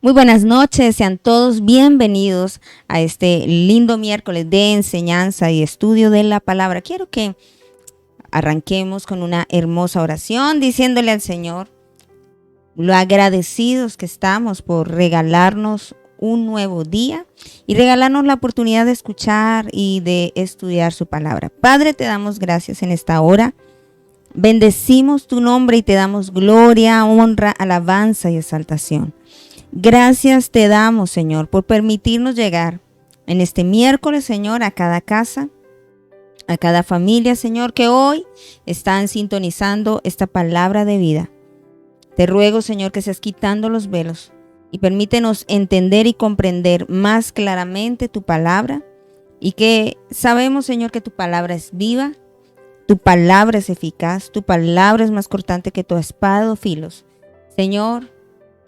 Muy buenas noches, sean todos bienvenidos a este lindo miércoles de enseñanza y estudio de la palabra. Quiero que arranquemos con una hermosa oración diciéndole al Señor lo agradecidos que estamos por regalarnos un nuevo día y regalarnos la oportunidad de escuchar y de estudiar su palabra. Padre, te damos gracias en esta hora. Bendecimos tu nombre y te damos gloria, honra, alabanza y exaltación. Gracias te damos, Señor, por permitirnos llegar en este miércoles, Señor, a cada casa, a cada familia, Señor, que hoy están sintonizando esta palabra de vida. Te ruego, Señor, que seas quitando los velos y permítenos entender y comprender más claramente tu palabra y que sabemos, Señor, que tu palabra es viva, tu palabra es eficaz, tu palabra es más cortante que toda espada de dos filos. Señor,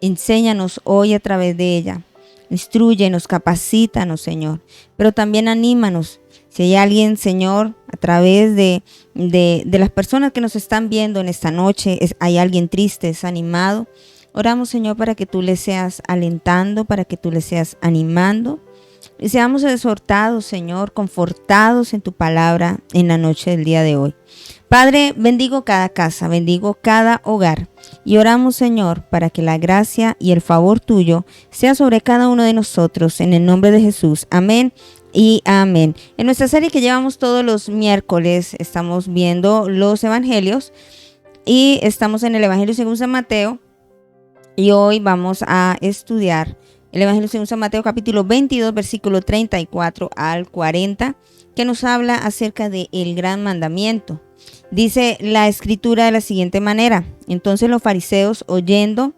enséñanos hoy a través de ella. Instrúyenos, capacítanos, Señor. Pero también anímanos. Si hay alguien, Señor, a través de las personas que nos están viendo en esta noche, hay alguien triste, desanimado. Oramos, Señor, para que tú le seas alentando, para que tú le seas animando. Y seamos exhortados, Señor, confortados en tu palabra en la noche del día de hoy. Padre, bendigo cada casa, bendigo cada hogar y oramos, Señor, para que la gracia y el favor tuyo sea sobre cada uno de nosotros en el nombre de Jesús. Amén y amén. En nuestra serie que llevamos todos los miércoles estamos viendo los evangelios y estamos en el Evangelio según San Mateo y hoy vamos a estudiar el Evangelio según San Mateo capítulo 22 versículo 34 al 40 que nos habla acerca del gran mandamiento. Dice la escritura de la siguiente manera: entonces los fariseos, oyendo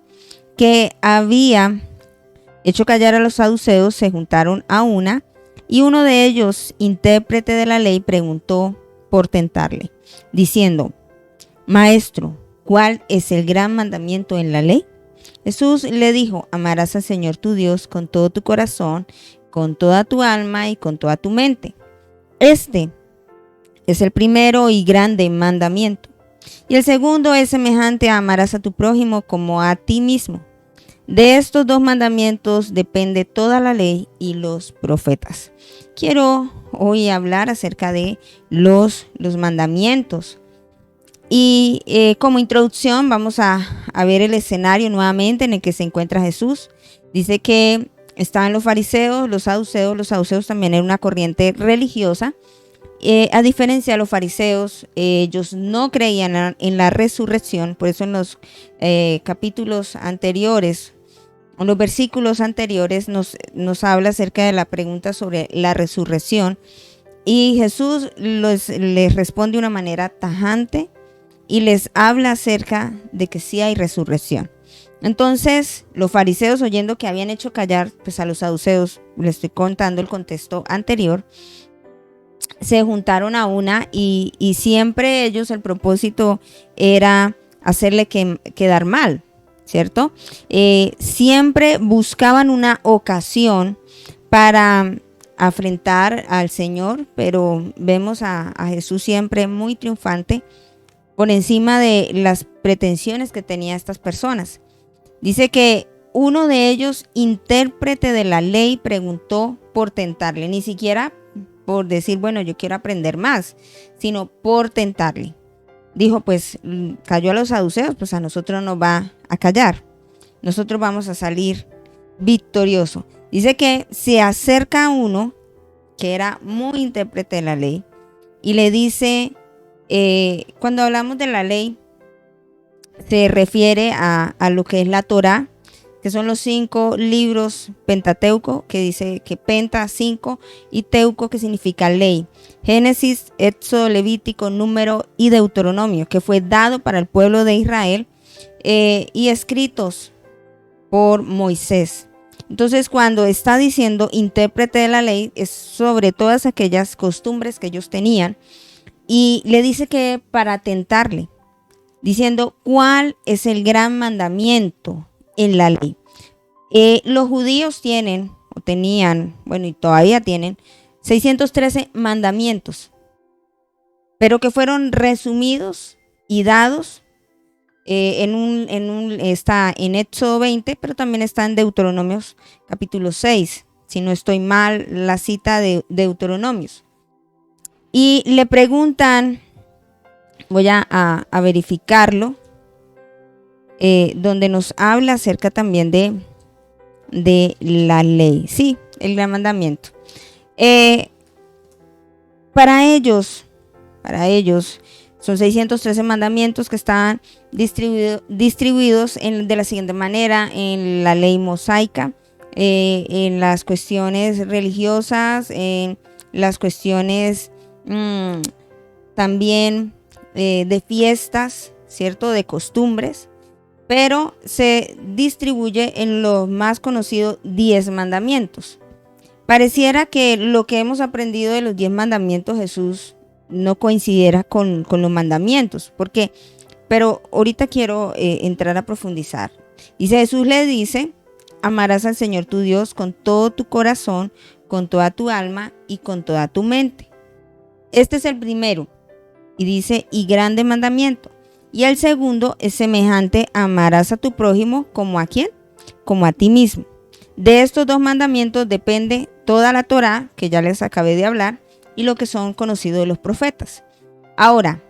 que había hecho callar a los saduceos, se juntaron a una, y uno de ellos, intérprete de la ley, preguntó por tentarle, diciendo: Maestro, ¿cuál es el gran mandamiento en la ley? Jesús le dijo: amarás al Señor tu Dios con todo tu corazón, con toda tu alma y con toda tu mente. Este es el primero y grande mandamiento. Y el segundo es semejante a amarás a tu prójimo como a ti mismo. De estos dos mandamientos depende toda la ley y los profetas. Quiero hoy hablar acerca de los mandamientos. Y como introducción vamos a ver el escenario nuevamente en el que se encuentra Jesús. Dice que estaban los fariseos, los saduceos también era una corriente religiosa. A diferencia de los fariseos, ellos no creían en la resurrección, por eso en los capítulos anteriores, en los versículos anteriores nos habla acerca de la pregunta sobre la resurrección y Jesús les responde de una manera tajante y les habla acerca de que sí hay resurrección. Entonces los fariseos, oyendo que habían hecho callar pues a los saduceos, les estoy contando el contexto anterior, se juntaron a una y siempre ellos el propósito era hacerle quedar mal, ¿cierto? Siempre buscaban una ocasión para afrentar al Señor, pero vemos a Jesús siempre muy triunfante por encima de las pretensiones que tenían estas personas. Dice que uno de ellos, intérprete de la ley, preguntó por tentarle, ni siquiera por decir, bueno, yo quiero aprender más, sino por tentarle. Dijo, pues cayó a los saduceos, pues a nosotros nos va a callar. Nosotros vamos a salir victorioso. Dice que se acerca a uno que era muy intérprete de la ley y le dice, cuando hablamos de la ley, se refiere a lo que es la Torá, que son los 5 libros Pentateuco, que dice que Penta 5 y Teuco, que significa ley. Génesis, Éxodo, Levítico, Número y Deuteronomio, que fue dado para el pueblo de Israel y escritos por Moisés. Entonces, cuando está diciendo intérprete de la ley, es sobre todas aquellas costumbres que ellos tenían y le dice que para tentarle, diciendo cuál es el gran mandamiento en la ley. Los judíos tienen o tenían, bueno, y todavía tienen 613 mandamientos, pero que fueron resumidos y dados Está en Éxodo 20, pero también está en Deuteronomios capítulo 6, si no estoy mal la cita de Deuteronomios. Y le preguntan, voy a verificarlo, donde nos habla acerca también de la ley, sí, el gran mandamiento. Para ellos, son 613 mandamientos que están distribuidos de la siguiente manera: en la ley mosaica, en las cuestiones religiosas, en las cuestiones también de fiestas, ¿cierto? De costumbres, pero se distribuye en los más conocidos 10 mandamientos. Pareciera que lo que hemos aprendido de los 10 mandamientos, Jesús no coincidiera con los mandamientos. ¿Por qué? Pero ahorita quiero entrar a profundizar. Dice, Jesús le dice: amarás al Señor tu Dios con todo tu corazón, con toda tu alma y con toda tu mente. Este es el primero. Y dice, y grande mandamiento. Y el segundo es semejante: amarás a tu prójimo como a ¿quién? Como a ti mismo. De estos 2 mandamientos depende toda la Torá, que ya les acabé de hablar, y lo que son conocidos de los profetas. Ahora,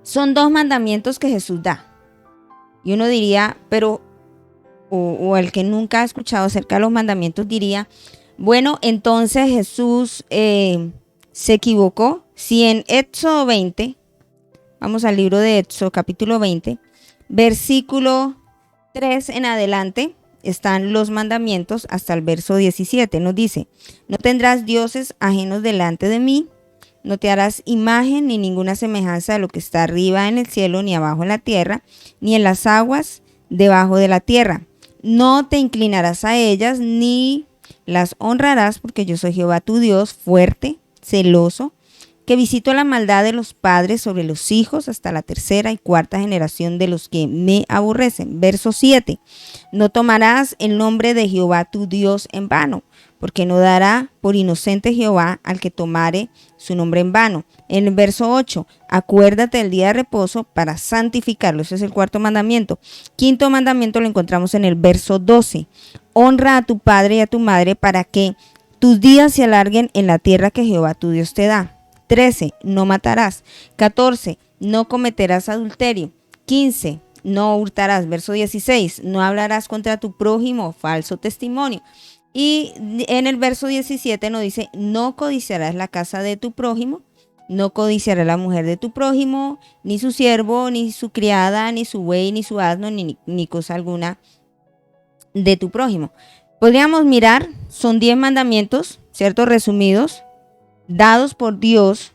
son 2 mandamientos que Jesús da. Y uno diría, pero, o el que nunca ha escuchado acerca de los mandamientos diría, bueno, entonces Jesús se equivocó. Si en Éxodo 20, vamos al libro de Éxodo capítulo 20, versículo 3 en adelante, están los mandamientos hasta el verso 17. Nos dice: no tendrás dioses ajenos delante de mí, no te harás imagen ni ninguna semejanza de lo que está arriba en el cielo, ni abajo en la tierra, ni en las aguas debajo de la tierra. No te inclinarás a ellas, ni las honrarás, porque yo soy Jehová tu Dios, fuerte, celoso, que visito la maldad de los padres sobre los hijos hasta la 3ª y 4ª generación de los que me aborrecen. Verso 7. No tomarás el nombre de Jehová tu Dios en vano, porque no dará por inocente Jehová al que tomare su nombre en vano. En el verso 8. Acuérdate del día de reposo para santificarlo. Ese es el 4º mandamiento. 5º mandamiento lo encontramos en el verso 12. Honra a tu padre y a tu madre para que tus días se alarguen en la tierra que Jehová tu Dios te da. 13. No matarás. 14. No cometerás adulterio. 15. No hurtarás. Verso 16. No hablarás contra tu prójimo falso testimonio. Y en el verso 17 nos dice: no codiciarás la casa de tu prójimo, no codiciarás la mujer de tu prójimo, ni su siervo, ni su criada, ni su buey, ni su asno, ni cosa alguna de tu prójimo. Podríamos mirar, son 10 mandamientos, ¿cierto? Resumidos, dados por Dios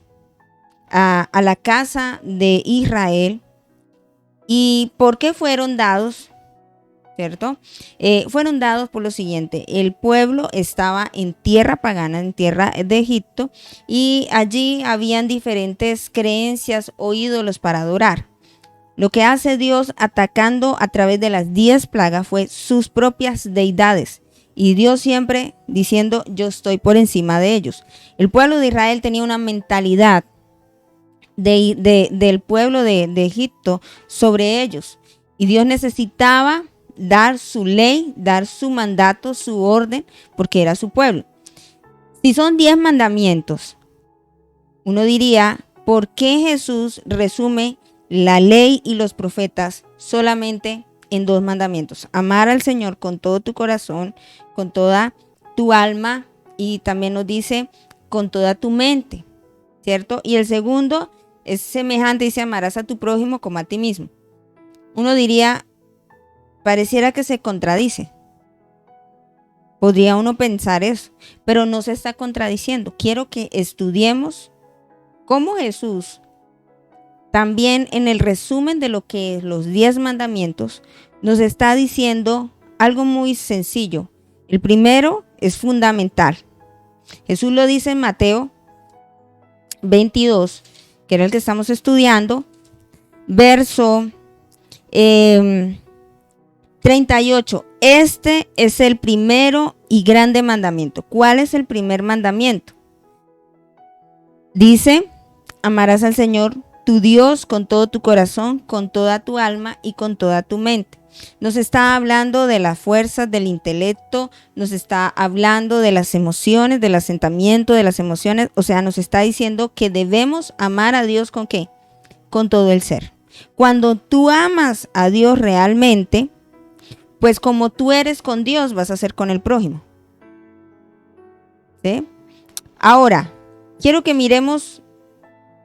a la casa de Israel. ¿Y por qué fueron dados? ¿Cierto? Fueron dados por lo siguiente: el pueblo estaba en tierra pagana, en tierra de Egipto, y allí habían diferentes creencias o ídolos para adorar. Lo que hace Dios atacando a través de las 10 plagas fue sus propias deidades. Y Dios siempre diciendo: yo estoy por encima de ellos. El pueblo de Israel tenía una mentalidad del pueblo de Egipto sobre ellos. Y Dios necesitaba dar su ley, dar su mandato, su orden, porque era su pueblo. Si son 10 mandamientos, uno diría, ¿por qué Jesús resume la ley y los profetas solamente en 2 mandamientos? Amar al Señor con todo tu corazón, con toda tu alma, y también nos dice con toda tu mente, ¿cierto? Y el segundo es semejante, dice: amarás a tu prójimo como a ti mismo. Uno diría, pareciera que se contradice. Podría uno pensar eso, pero no se está contradiciendo. Quiero que estudiemos cómo Jesús, también en el resumen de lo que es los 10 mandamientos, nos está diciendo algo muy sencillo. El primero es fundamental. Jesús lo dice en Mateo 22, que era el que estamos estudiando, verso 38. Este es el primero y grande mandamiento. ¿Cuál es el primer mandamiento? Dice: amarás al Señor tu Dios con todo tu corazón, con toda tu alma y con toda tu mente. Nos está hablando de las fuerzas del intelecto, nos está hablando de las emociones, del asentamiento de las emociones. O sea, nos está diciendo que debemos amar a Dios ¿con qué? Con todo el ser. Cuando tú amas a Dios realmente, pues como tú eres con Dios, vas a ser con el prójimo. ¿Sí? Ahora, quiero que miremos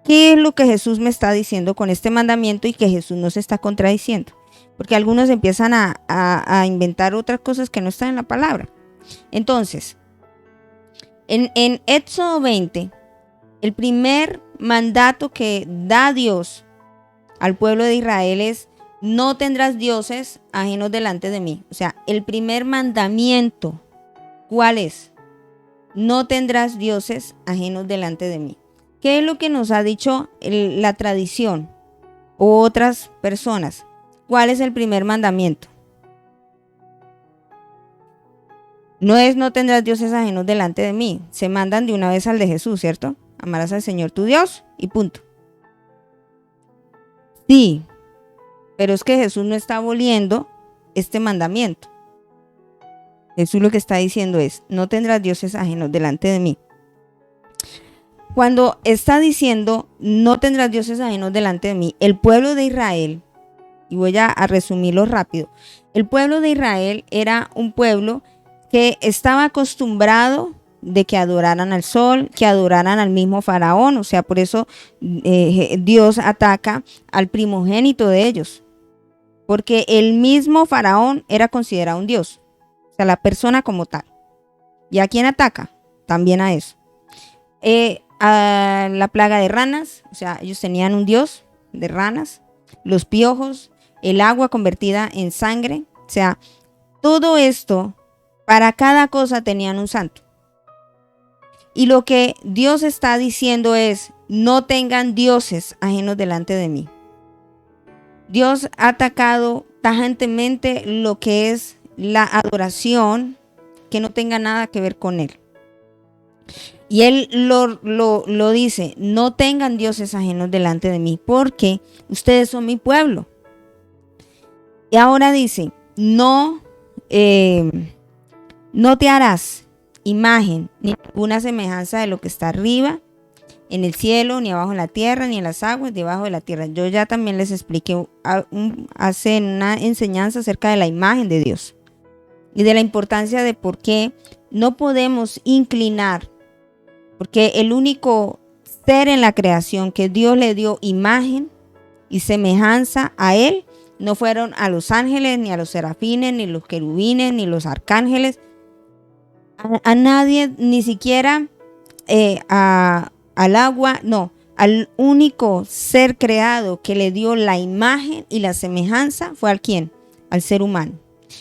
qué es lo que Jesús me está diciendo con este mandamiento y que Jesús nos está contradiciendo. Porque algunos empiezan a inventar otras cosas que no están en la palabra. Entonces, en Éxodo 20, el primer mandato que da Dios al pueblo de Israel es: no tendrás dioses ajenos delante de mí. O sea, el primer mandamiento, ¿cuál es? No tendrás dioses ajenos delante de mí. ¿Qué es lo que nos ha dicho la tradición o otras personas? ¿Cuál es el primer mandamiento? No es: no tendrás dioses ajenos delante de mí. Se mandan de una vez al de Jesús, ¿cierto? Amarás al Señor tu Dios y punto. Sí, pero es que Jesús no está aboliendo este mandamiento. Jesús lo que está diciendo es: no tendrás dioses ajenos delante de mí. Cuando está diciendo no tendrás dioses ajenos delante de mí, el pueblo de Israel, y voy a resumirlo rápido, el pueblo de Israel era un pueblo que estaba acostumbrado de que adoraran al sol, que adoraran al mismo faraón. O sea, por eso Dios ataca al primogénito de ellos, porque el mismo faraón era considerado un dios, o sea, la persona como tal. ¿Y a quién ataca? También a eso. A la plaga de ranas, o sea, ellos tenían un dios de ranas, los piojos, el agua convertida en sangre. O sea, todo esto, para cada cosa tenían un santo. Y lo que Dios está diciendo es: no tengan dioses ajenos delante de mí. Dios ha atacado tajantemente lo que es la adoración que no tenga nada que ver con Él. Y Él lo dice: no tengan dioses ajenos delante de mí, porque ustedes son mi pueblo. Y ahora dice: no te harás imagen ni ninguna semejanza de lo que está arriba en el cielo, ni abajo en la tierra, ni en las aguas debajo de la tierra. Yo ya también les expliqué hace una enseñanza acerca de la imagen de Dios y de la importancia de por qué no podemos inclinar, porque el único ser en la creación que Dios le dio imagen y semejanza a Él no fueron a los ángeles, ni a los serafines, ni los querubines, ni los arcángeles, a nadie, ni siquiera al agua, no, al único ser creado que le dio la imagen y la semejanza fue ¿al quién? Al ser humano.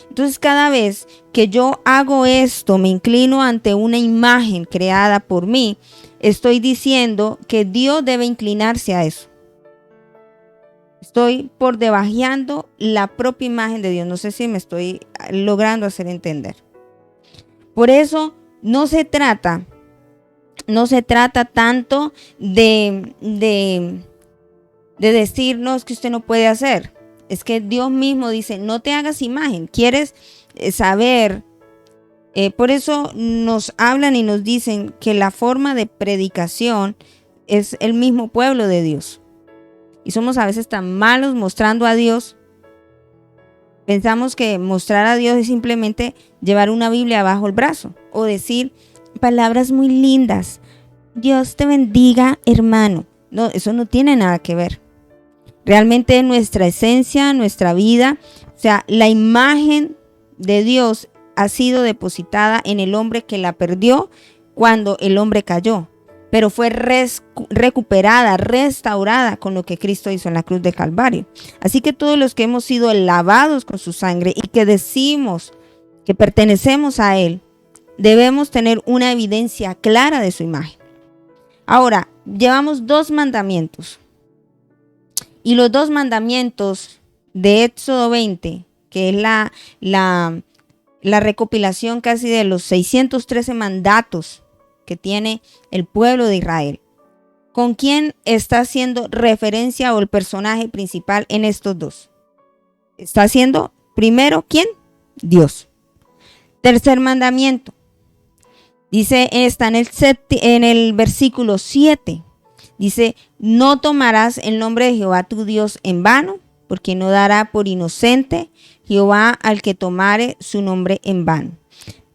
Entonces, cada vez que yo hago esto, me inclino ante una imagen creada por mí, estoy diciendo que Dios debe inclinarse a eso. Estoy por debajeando la propia imagen de Dios. No sé si me estoy logrando hacer entender. Por eso no se trata tanto de decirnos que usted no puede hacer. Es que Dios mismo dice: no te hagas imagen. ¿Quieres saber? Por eso nos hablan y nos dicen que la forma de predicación es el mismo pueblo de Dios. Y somos a veces tan malos mostrando a Dios. Pensamos que mostrar a Dios es simplemente llevar una Biblia bajo el brazo o decir palabras muy lindas: Dios te bendiga, hermano. No, eso no tiene nada que ver. Realmente nuestra esencia, nuestra vida, o sea, la imagen de Dios ha sido depositada en el hombre que la perdió cuando el hombre cayó, pero fue recuperada, restaurada con lo que Cristo hizo en la cruz de Calvario. Así que todos los que hemos sido lavados con su sangre y que decimos que pertenecemos a Él, debemos tener una evidencia clara de su imagen. Ahora, llevamos 2 mandamientos. Y los 2 mandamientos de Éxodo 20, que es la recopilación casi de los 613 mandatos que tiene el pueblo de Israel. ¿Con quién está haciendo referencia o el personaje principal en estos dos? Está haciendo primero, ¿quién? Dios. Tercer mandamiento. Dice, está en el versículo 7. Dice, no tomarás el nombre de Jehová tu Dios en vano, porque no dará por inocente Jehová al que tomare su nombre en vano.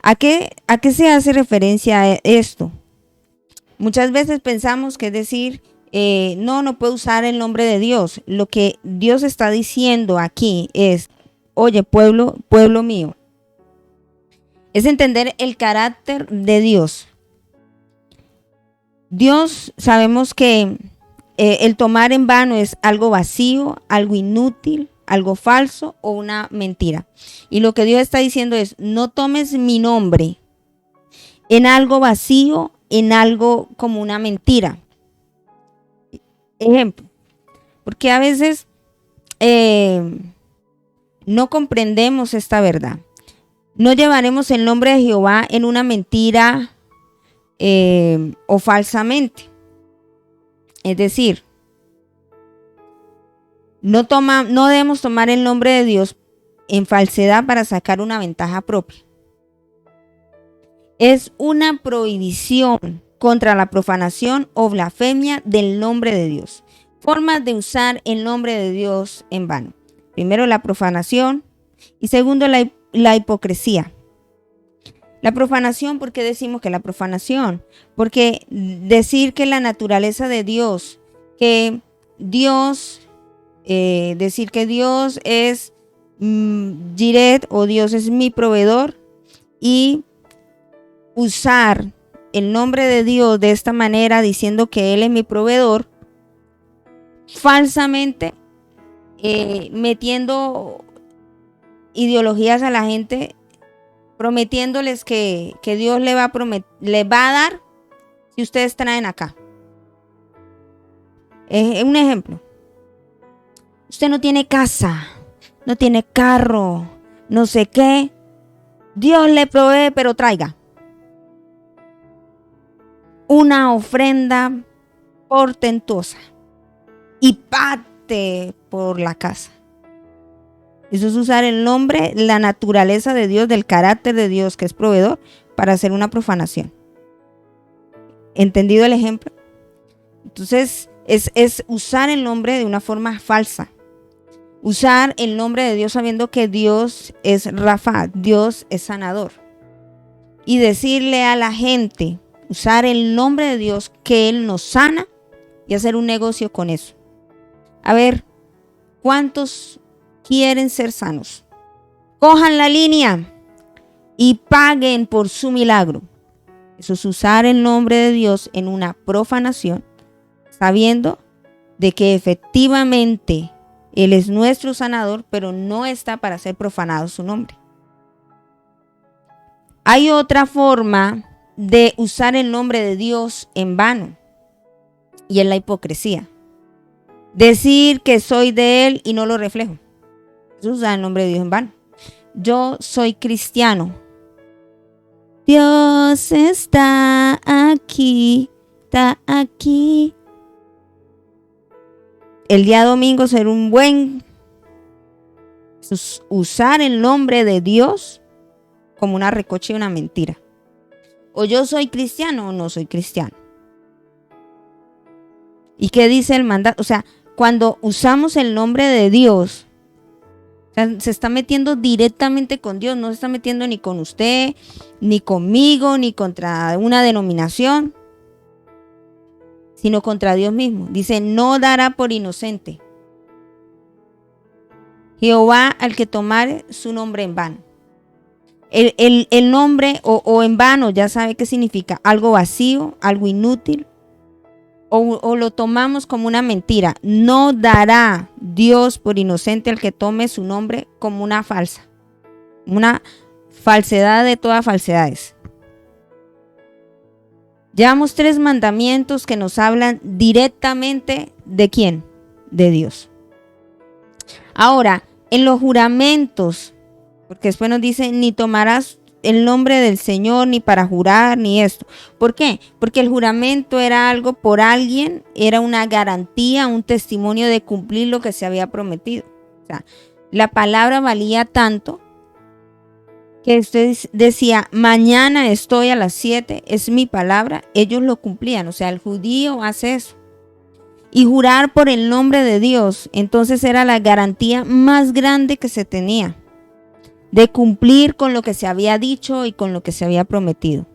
¿A qué se hace referencia a esto? Muchas veces pensamos que es decir, no puedo usar el nombre de Dios. Lo que Dios está diciendo aquí es, oye, pueblo mío, es entender el carácter de Dios. Dios, sabemos que el tomar en vano es algo vacío, algo inútil, algo falso o una mentira. Y lo que Dios está diciendo es, no tomes mi nombre en algo vacío, en algo como una mentira. Ejemplo, porque a veces no comprendemos esta verdad. No llevaremos el nombre de Jehová en una mentira o falsamente. Es decir, no debemos tomar el nombre de Dios en falsedad para sacar una ventaja propia. Es una prohibición contra la profanación o blasfemia del nombre de Dios. Formas de usar el nombre de Dios en vano. Primero, la profanación y segundo, la hipocresía. La profanación, ¿por qué decimos que la profanación? Porque decir que la naturaleza de Dios, decir que Dios es Jireh o Dios es mi proveedor y usar el nombre de Dios de esta manera diciendo que Él es mi proveedor, falsamente metiendo ideologías a la gente, prometiéndoles que Dios le va a dar si ustedes traen acá. Un ejemplo. Usted no tiene casa, no tiene carro, no sé qué. Dios le provee, pero traiga una ofrenda portentosa y pate por la casa. Eso es usar el nombre, la naturaleza de Dios, del carácter de Dios que es proveedor para hacer una profanación. ¿Entendido el ejemplo? Entonces es usar el nombre de una forma falsa. Usar el nombre de Dios sabiendo que Dios es Rafa, Dios es sanador. Y decirle a la gente, usar el nombre de Dios que Él nos sana y hacer un negocio con eso. A ver, ¿cuántos quieren ser sanos? Cojan la línea y paguen por su milagro. Eso es usar el nombre de Dios en una profanación, sabiendo de que efectivamente Él es nuestro sanador, pero no está para ser profanado su nombre. Hay otra forma de usar el nombre de Dios en vano, y es la hipocresía. Decir que soy de Él y no lo reflejo. Eso es usar el nombre de Dios en vano. Yo soy cristiano. Dios está aquí, está aquí. El día domingo ser un buen... usar el nombre de Dios como una recocha y una mentira. O yo soy cristiano o no soy cristiano. ¿Y qué dice el mandato? O sea, cuando usamos el nombre de Dios, o sea, se está metiendo directamente con Dios, no se está metiendo ni con usted, ni conmigo, ni contra una denominación, sino contra Dios mismo. Dice, no dará por inocente Jehová al que tomare su nombre en vano. El nombre o en vano ya sabe qué significa, algo vacío, algo inútil, o lo tomamos como una mentira. No dará Dios por inocente al que tome su nombre como una falsedad de todas falsedades. Llevamos 3 mandamientos que nos hablan directamente ¿de quién? De Dios. Ahora, en los juramentos, porque después nos dice, ni tomarás el nombre del Señor ni para jurar ni esto. ¿Por qué? Porque el juramento era algo por alguien, era una garantía, un testimonio de cumplir lo que se había prometido. O sea, la palabra valía tanto que usted decía, mañana estoy a las 7, es mi palabra, ellos lo cumplían. O sea, el judío hace eso. Y jurar por el nombre de Dios, entonces era la garantía más grande que se tenía de cumplir con lo que se había dicho y con lo que se había prometido.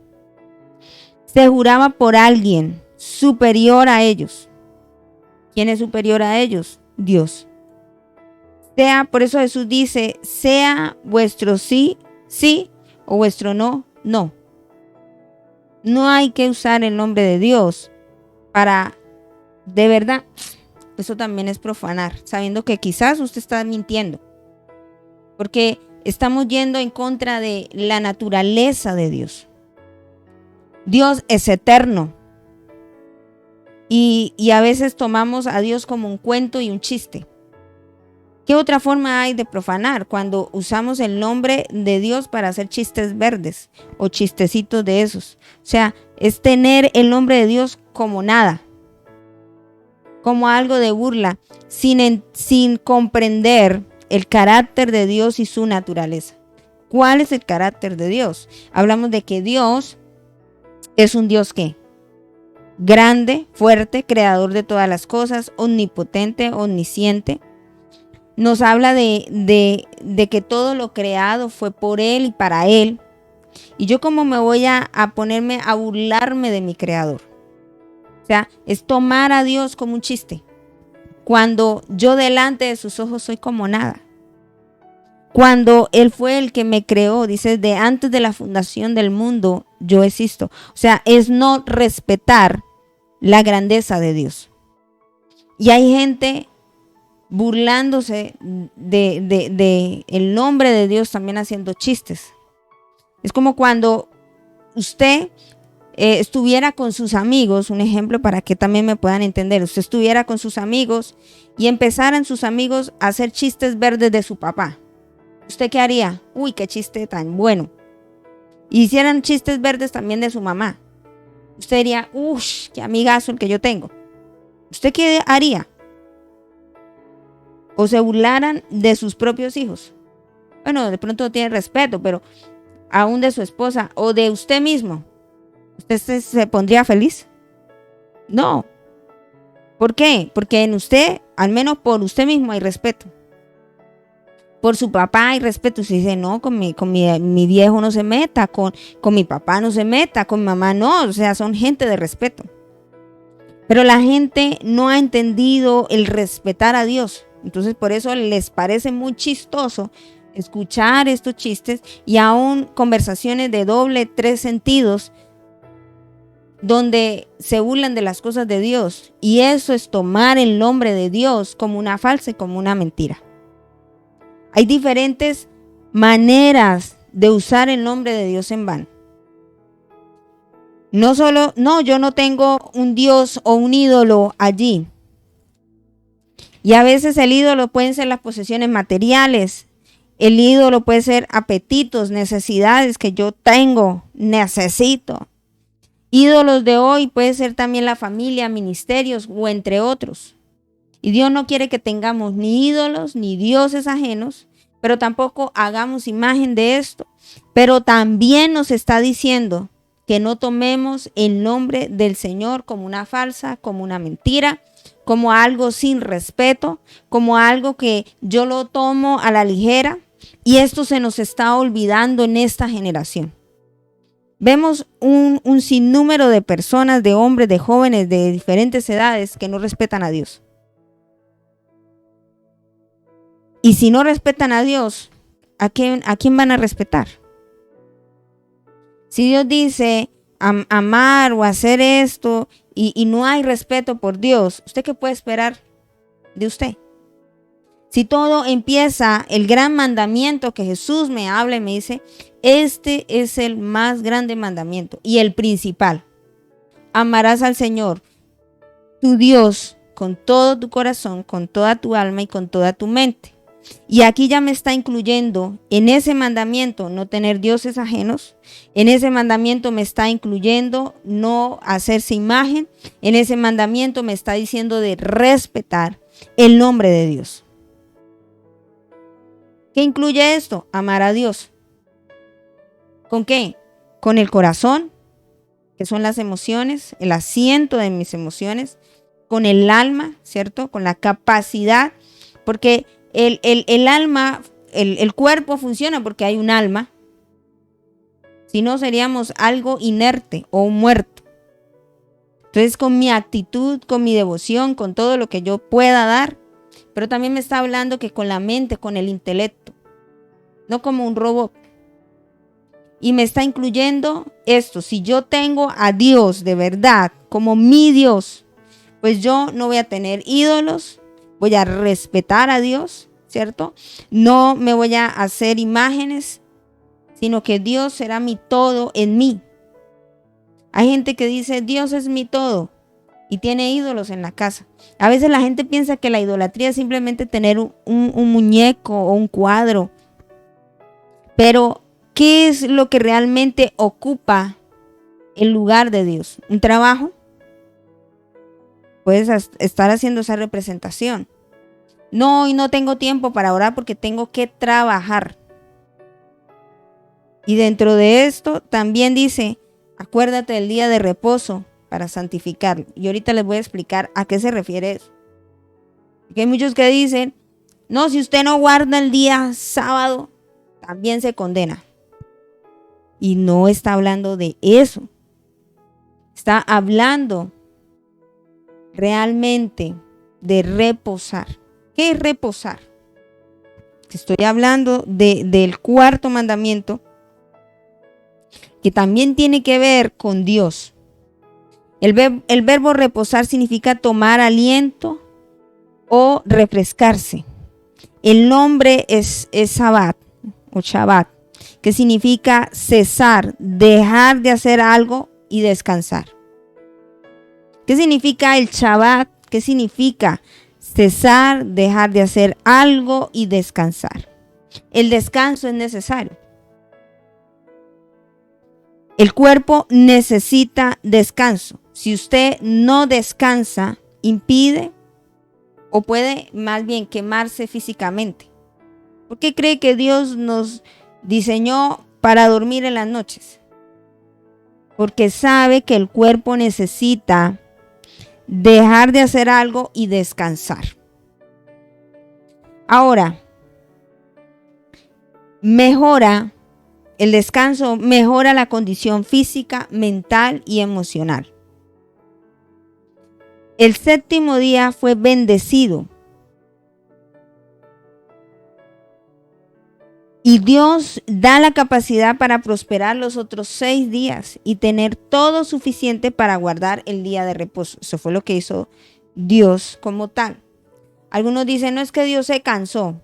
Se juraba por alguien superior a ellos. ¿Quién es superior a ellos? Dios. Por eso Jesús dice, sea vuestro sí, sí, o vuestro no, no. No hay que usar el nombre de Dios para, de verdad, eso también es profanar, sabiendo que quizás usted está mintiendo. Porque estamos yendo en contra de la naturaleza de Dios. Dios es eterno. Y a veces tomamos a Dios como un cuento y un chiste. ¿Qué otra forma hay de profanar cuando usamos el nombre de Dios para hacer chistes verdes o chistecitos de esos? O sea, es tener el nombre de Dios como nada, como algo de burla, sin comprender el carácter de Dios y su naturaleza. ¿Cuál es el carácter de Dios? Hablamos de que Dios es un Dios ¿qué? Grande, fuerte, creador de todas las cosas, omnipotente, omnisciente. Nos habla de que todo lo creado fue por Él y para Él. Y yo como me voy a ponerme a burlarme de mi creador. O sea, es tomar a Dios como un chiste. Cuando yo delante de sus ojos soy como nada. Cuando Él fue el que me creó, dice, de antes de la fundación del mundo, yo existo. O sea, es no respetar la grandeza de Dios. Y hay gente burlándose de el nombre de Dios, también haciendo chistes. Es como cuando usted estuviera con sus amigos, un ejemplo para que también me puedan entender, usted estuviera con sus amigos y empezaran sus amigos a hacer chistes verdes de su papá. ¿Usted qué haría? Uy, qué chiste tan bueno. Y hicieran chistes verdes también de su mamá. Usted diría, uy, qué amigazo el que yo tengo. ¿Usted qué haría? O se burlaran de sus propios hijos. Bueno, de pronto tiene respeto, pero aún de su esposa o de usted mismo. ¿Usted se pondría feliz? No. ¿Por qué? Porque en usted, al menos por usted mismo, hay respeto. Por su papá hay respeto. Usted dice, no, con mi viejo no se meta, con mi papá no se meta, con mi mamá no. O sea, son gente de respeto. Pero la gente no ha entendido el respetar a Dios. Entonces, por eso les parece muy chistoso escuchar estos chistes y aún conversaciones de doble, 3 sentidos, donde se burlan de las cosas de Dios. Y eso es tomar el nombre de Dios como una falsa y como una mentira. Hay diferentes maneras de usar el nombre de Dios en vano. No solo, no, yo no tengo un Dios o un ídolo allí. Y a veces el ídolo pueden ser las posesiones materiales. El ídolo puede ser apetitos, necesidades que yo tengo, necesito. Ídolos de hoy puede ser también la familia, ministerios o entre otros. Y Dios no quiere que tengamos ni ídolos ni dioses ajenos, pero tampoco hagamos imagen de esto. Pero también nos está diciendo que no tomemos el nombre del Señor como una falsa, como una mentira, como algo sin respeto, como algo que yo lo tomo a la ligera. Y esto se nos está olvidando en esta generación. Vemos un sinnúmero de personas, de hombres, de jóvenes, de diferentes edades que no respetan a Dios. Y si no respetan a Dios, ¿a quién van a respetar? Si Dios dice amar o hacer esto y no hay respeto por Dios, ¿usted qué puede esperar de usted? Si todo empieza, el gran mandamiento que Jesús me habla y me dice, este es el más grande mandamiento y el principal. Amarás al Señor, tu Dios, con todo tu corazón, con toda tu alma y con toda tu mente. Y aquí ya me está incluyendo en ese mandamiento no tener dioses ajenos. En ese mandamiento me está incluyendo no hacerse imagen. En ese mandamiento me está diciendo de respetar el nombre de Dios. ¿Qué incluye esto? Amar a Dios. ¿Con qué? Con el corazón, que son las emociones, el asiento de mis emociones, con el alma, ¿cierto? Con la capacidad, porque el alma, el cuerpo funciona porque hay un alma. Si no, seríamos algo inerte o muerto. Entonces, con mi actitud, con mi devoción, con todo lo que yo pueda dar, pero también me está hablando que con la mente, con el intelecto, no como un robot. Y me está incluyendo esto: si yo tengo a Dios de verdad como mi Dios, pues yo no voy a tener ídolos, voy a respetar a Dios, ¿cierto? No me voy a hacer imágenes, sino que Dios será mi todo en mí. Hay gente que dice, Dios es mi todo, y tiene ídolos en la casa. A veces la gente piensa que la idolatría es simplemente tener un muñeco o un cuadro. Pero, ¿qué es lo que realmente ocupa el lugar de Dios? ¿Un trabajo? Puedes estar haciendo esa representación. No, y no tengo tiempo para orar porque tengo que trabajar. Y dentro de esto también dice, acuérdate del día de reposo para santificarlo. Y ahorita les voy a explicar a qué se refiere eso. Porque hay muchos que dicen, no, si usted no guarda el día sábado, también se condena. Y no está hablando de eso. Está hablando realmente de reposar. ¿Qué es reposar? Estoy hablando del cuarto mandamiento, que también tiene que ver con Dios. El verbo reposar significa tomar aliento o refrescarse. El nombre es Sabbat o Shabbat, que significa cesar, dejar de hacer algo y descansar. ¿Qué significa el Shabbat? ¿Qué significa cesar, dejar de hacer algo y descansar? El descanso es necesario. El cuerpo necesita descanso. Si usted no descansa, impide o puede más bien quemarse físicamente. ¿Por qué cree que Dios nos diseñó para dormir en las noches? Porque sabe que el cuerpo necesita dejar de hacer algo y descansar. Ahora, el descanso mejora la condición física, mental y emocional. El séptimo día fue bendecido. Y Dios da la capacidad para prosperar los otros 6 días y tener todo suficiente para guardar el día de reposo. Eso fue lo que hizo Dios como tal. Algunos dicen, no es que Dios se cansó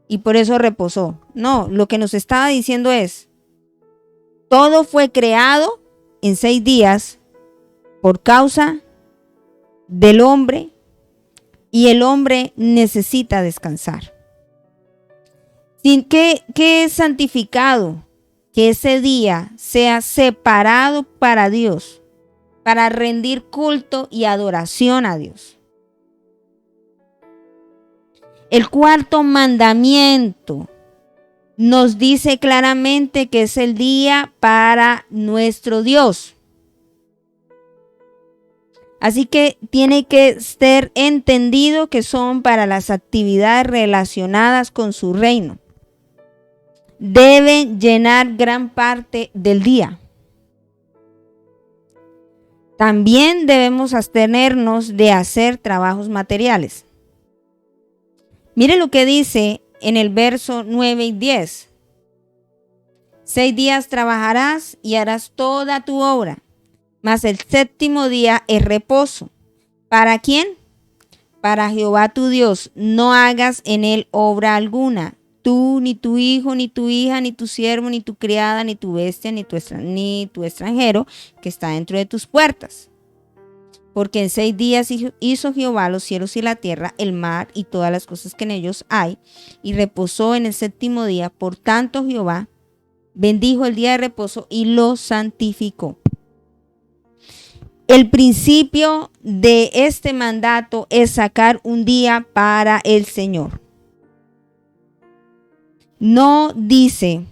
y por eso reposó. No, lo que nos estaba diciendo es, todo fue creado en 6 días por causa del hombre y el hombre necesita descansar. ¿Qué es santificado? Que ese día sea separado para Dios, para rendir culto y adoración a Dios. El cuarto mandamiento nos dice claramente que es el día para nuestro Dios. Así que tiene que ser entendido que son para las actividades relacionadas con su reino. Deben llenar gran parte del día. También debemos abstenernos de hacer trabajos materiales. Mire lo que dice en el verso 9 y 10. 6 días trabajarás y harás toda tu obra, mas el séptimo día es reposo. ¿Para quién? Para Jehová tu Dios. No hagas en él obra alguna. Tú, ni tu hijo, ni tu hija, ni tu siervo, ni tu criada, ni tu bestia, ni tu extranjero que está dentro de tus puertas. Porque en 6 días hizo Jehová los cielos y la tierra, el mar y todas las cosas que en ellos hay, y reposó en el séptimo día. Por tanto, Jehová bendijo el día de reposo y lo santificó. El principio de este mandato es sacar un día para el Señor. No dice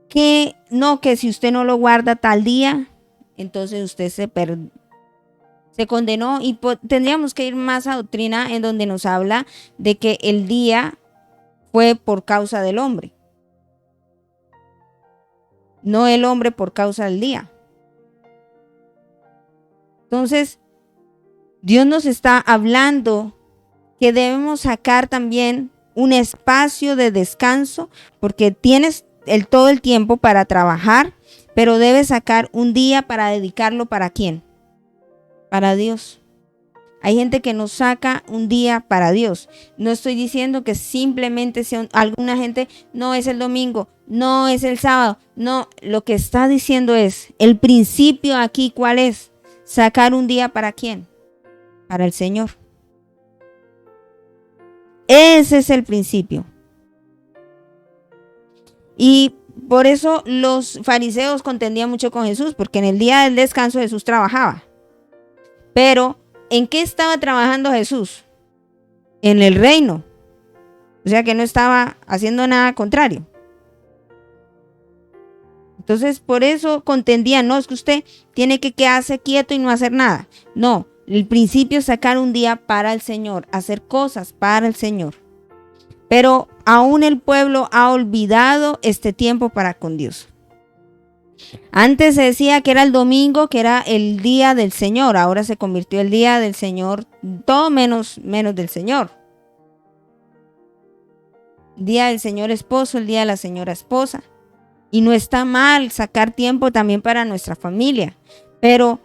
que no, que si usted no lo guarda tal día, entonces usted se condenó, y tendríamos que ir más a doctrina en donde nos habla de que el día fue por causa del hombre, no el hombre por causa del día. Entonces, Dios nos está hablando que debemos sacar también un espacio de descanso, porque tienes todo el tiempo para trabajar, pero debes sacar un día para dedicarlo ¿para quién? Para Dios. Hay gente que no saca un día para Dios. No estoy diciendo que simplemente sea alguna gente, no es el domingo, no es el sábado, no. Lo que está diciendo es, el principio aquí, ¿cuál es? Sacar un día ¿para quién? Para el Señor. Ese es el principio. Y por eso los fariseos contendían mucho con Jesús, porque en el día del descanso Jesús trabajaba. Pero, ¿en qué estaba trabajando Jesús? En el reino. O sea que no estaba haciendo nada contrario. Entonces, por eso contendían, no, es que usted tiene que quedarse quieto y no hacer nada. No, el principio es sacar un día para el Señor, hacer cosas para el Señor. Pero aún el pueblo ha olvidado este tiempo para con Dios. Antes se decía que era el domingo, que era el día del Señor. Ahora se convirtió el día del Señor, todo menos del Señor. Día del Señor esposo, el día de la señora esposa. Y no está mal sacar tiempo también para nuestra familia. Pero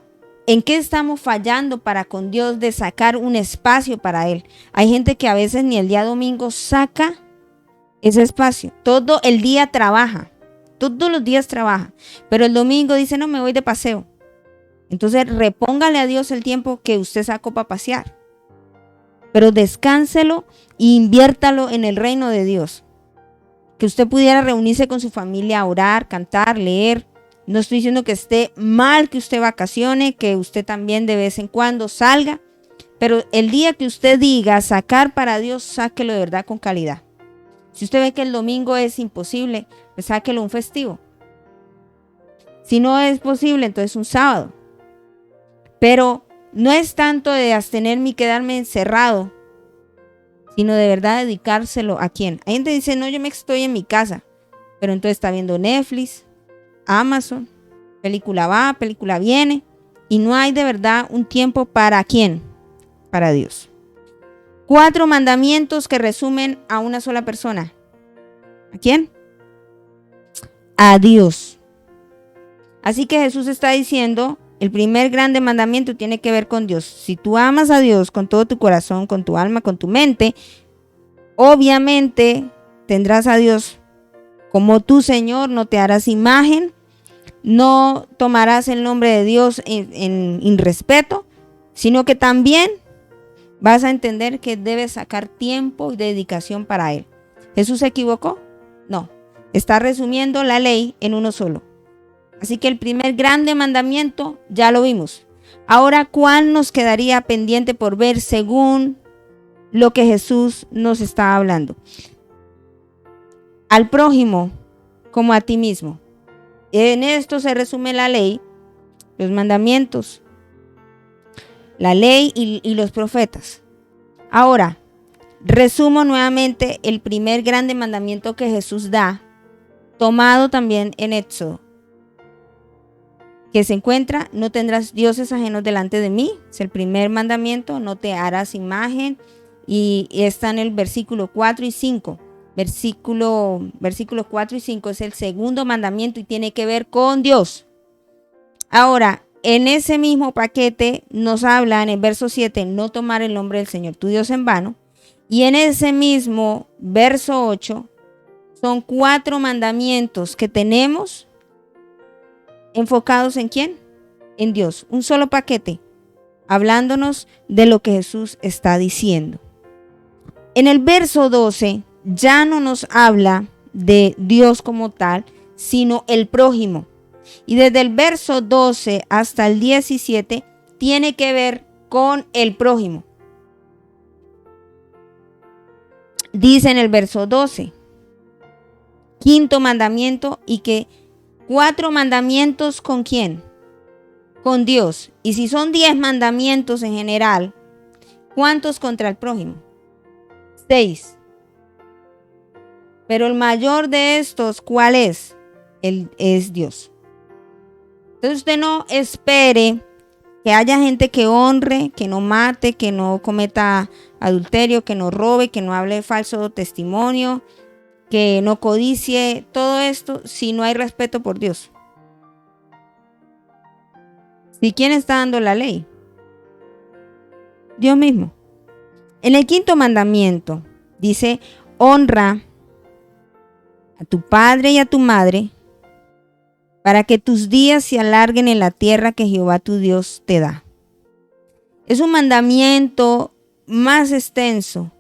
¿en qué estamos fallando para con Dios de sacar un espacio para Él? Hay gente que a veces ni el día domingo saca ese espacio. Todo el día trabaja. Todos los días trabaja. Pero el domingo dice, no, me voy de paseo. Entonces repóngale a Dios el tiempo que usted sacó para pasear. Pero descánselo e inviértalo en el reino de Dios. Que usted pudiera reunirse con su familia, orar, cantar, leer. No estoy diciendo que esté mal que usted vacacione, que usted también de vez en cuando salga. Pero el día que usted diga sacar para Dios, sáquelo de verdad con calidad. Si usted ve que el domingo es imposible, pues sáquelo un festivo. Si no es posible, entonces un sábado. Pero no es tanto de abstenerme y quedarme encerrado, sino de verdad dedicárselo a quién. Hay gente que dice, no, yo me estoy en mi casa, pero entonces está viendo Netflix, Amazon, película va, película viene, y no hay de verdad un tiempo para quién, para Dios. 4 mandamientos que resumen a una sola persona. ¿A quién? A Dios. Así que Jesús está diciendo, el primer grande mandamiento tiene que ver con Dios. Si tú amas a Dios con todo tu corazón, con tu alma, con tu mente, obviamente tendrás a Dios como tu Señor, no te harás imagen, no tomarás el nombre de Dios en irrespeto, sino que también vas a entender que debes sacar tiempo y dedicación para Él. ¿Jesús se equivocó? No. Está resumiendo la ley en uno solo. Así que el primer grande mandamiento ya lo vimos. Ahora, ¿cuál nos quedaría pendiente por ver según lo que Jesús nos está hablando? Al prójimo como a ti mismo. En esto se resume la ley, los mandamientos, la ley y los profetas. Ahora, resumo nuevamente el primer grande mandamiento que Jesús da, tomado también en Éxodo, que se encuentra, no tendrás dioses ajenos delante de mí. Es el primer mandamiento, no te harás imagen, y está en el versículo 4 y 5. Versículos 4 y 5 es el segundo mandamiento y tiene que ver con Dios. Ahora, en ese mismo paquete nos habla en el verso 7, no tomar el nombre del Señor tu Dios en vano. Y en ese mismo verso 8 son 4 mandamientos que tenemos enfocados en quién? en Dios, un solo paquete, hablándonos de lo que Jesús está diciendo. En el verso 12 ya no nos habla de Dios como tal, sino el prójimo. Y desde el verso 12 hasta el 17 tiene que ver con el prójimo. Dice en el verso 12, quinto mandamiento, y que 4 mandamientos ¿con quién? Con Dios. Y si son 10 mandamientos en general, ¿cuántos contra el prójimo? 6. Pero el mayor de estos, ¿cuál es? Es Dios. Entonces usted no espere que haya gente que honre, que no mate, que no cometa adulterio, que no robe, que no hable falso testimonio, que no codicie, todo esto si no hay respeto por Dios. ¿Y quién está dando la ley? Dios mismo. En el quinto mandamiento dice, honra a tu padre y a tu madre para que tus días se alarguen en la tierra que Jehová tu Dios te da. Es un mandamiento más extenso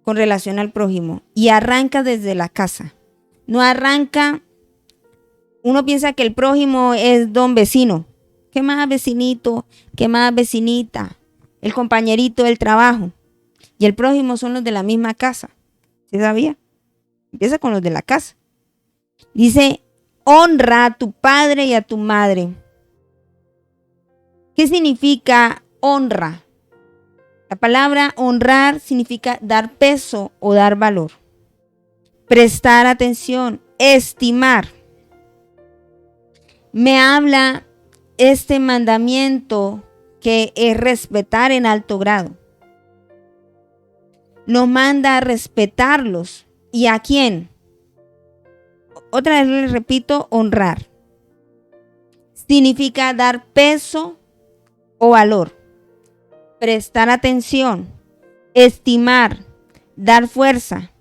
con relación al prójimo y arranca desde la casa. No arranca, uno piensa que el prójimo es don vecino. ¿Qué más vecinito? ¿Qué más vecinita? El compañerito del trabajo. Y el prójimo son los de la misma casa. ¿Sí sabía? Empieza con los de la casa. Dice, honra a tu padre y a tu madre. ¿Qué significa honra? La palabra honrar significa dar peso o dar valor. Prestar atención, estimar. Me habla este mandamiento que es respetar en alto grado. Nos manda a respetarlos. ¿Y a quién? Otra vez les repito, honrar. Significa dar peso o valor. Prestar atención, estimar, dar fuerza,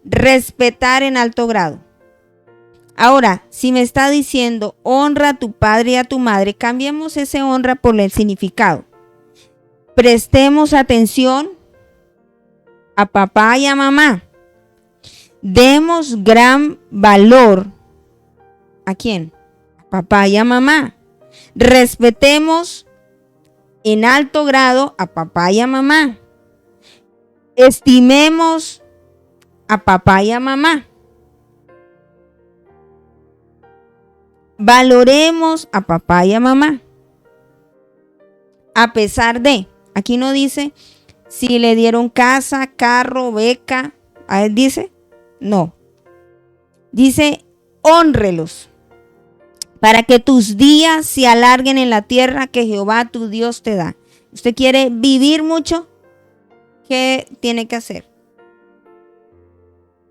respetar en alto grado. Ahora, si me está diciendo honra a tu padre y a tu madre, cambiemos ese honra por el significado. Prestemos atención a papá y a mamá. Demos gran valor. ¿A quién? A papá y a mamá. Respetemos en alto grado a papá y a mamá. Estimemos a papá y a mamá. Valoremos a papá y a mamá. A pesar de, aquí no dice si le dieron casa, carro, beca. A él dice, no. Dice, hónrelos para que tus días se alarguen en la tierra que Jehová tu Dios te da. ¿Usted quiere vivir mucho? ¿Qué tiene que hacer?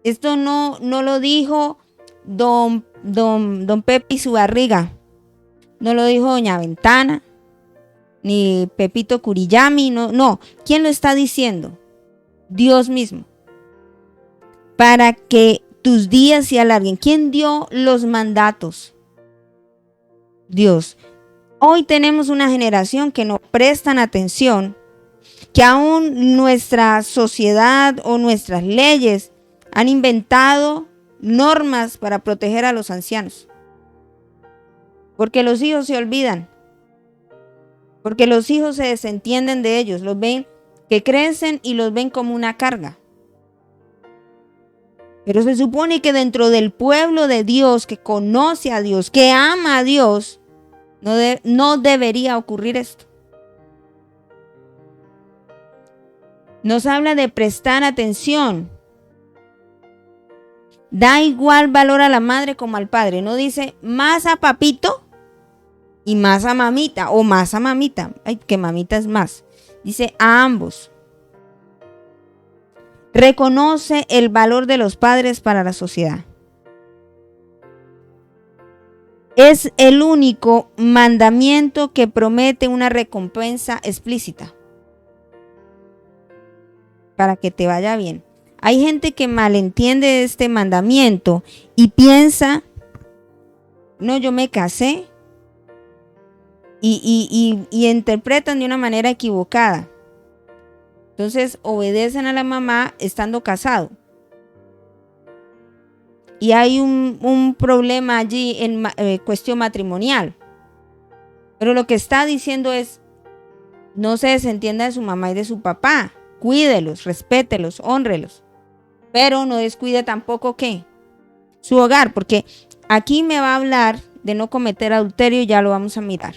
Esto no lo dijo don Pepe y su barriga. No lo dijo doña Ventana, ni Pepito Curillami. No. ¿Quién lo está diciendo? Dios mismo. Para que tus días se alarguen. ¿Quién dio los mandatos? Dios. Hoy tenemos una generación que no prestan atención, que aún nuestra sociedad o nuestras leyes han inventado normas para proteger a los ancianos. Porque los hijos se olvidan. Porque los hijos se desentienden de ellos. Los ven que crecen y los ven como una carga. Pero se supone que dentro del pueblo de Dios, que conoce a Dios, que ama a Dios, no debería ocurrir esto. Nos habla de prestar atención. Da igual valor a la madre como al padre. No dice más a papito y más a mamita, o más a mamita. Ay, que mamita es más. Dice a ambos. Reconoce el valor de los padres para la sociedad. Es el único mandamiento que promete una recompensa explícita para que te vaya bien. Hay gente que malentiende este mandamiento y piensa, no, yo me casé y interpretan de una manera equivocada. Entonces obedecen a la mamá estando casado. Y hay un problema allí en cuestión matrimonial. Pero lo que está diciendo es, no se desentienda de su mamá y de su papá. Cuídelos, respételos, hónrelos. Pero no descuide tampoco, ¿qué? Su hogar, porque aquí me va a hablar de no cometer adulterio y ya lo vamos a mirar.